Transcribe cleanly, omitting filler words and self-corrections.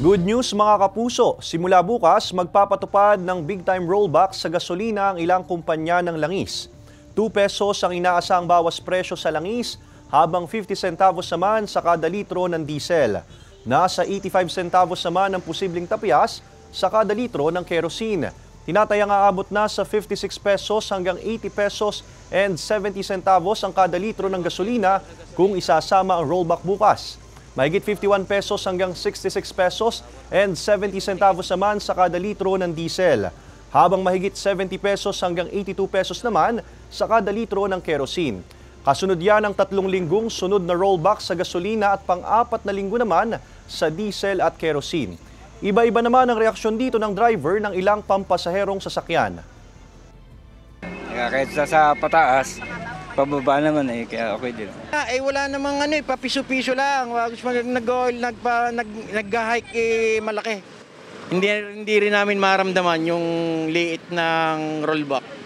Good news mga kapuso, simula bukas magpapatupad ng big time rollback sa gasolina ang ilang kumpanya ng langis. 2 pesos ang inaasang bawas presyo sa langis habang 50 centavos naman sa kada litro ng diesel. Nasa 85 centavos naman ang posibleng tapyas sa kada litro ng kerosene. Tinatayang aabot na sa 56 pesos hanggang 80 pesos and 70 centavos ang kada litro ng gasolina kung isasama ang rollback bukas. Mahigit 51 pesos hanggang 66 pesos and 70 centavos naman sa kada litro ng diesel. Habang mahigit 70 pesos hanggang 82 pesos naman sa kada litro ng kerosene. Kasunod yan ang 3 linggong sunod na rollback sa gasolina at pang-4 na linggo naman sa diesel at kerosene. Iba-iba naman ang reaksyon dito ng driver ng ilang pampasaherong sasakyan. Kahit sa pataas, pababa naman kaya okay din. Wala namang papiso-piso lang. Nag-hike malaki. Hindi rin namin maramdaman yung liit ng rollback.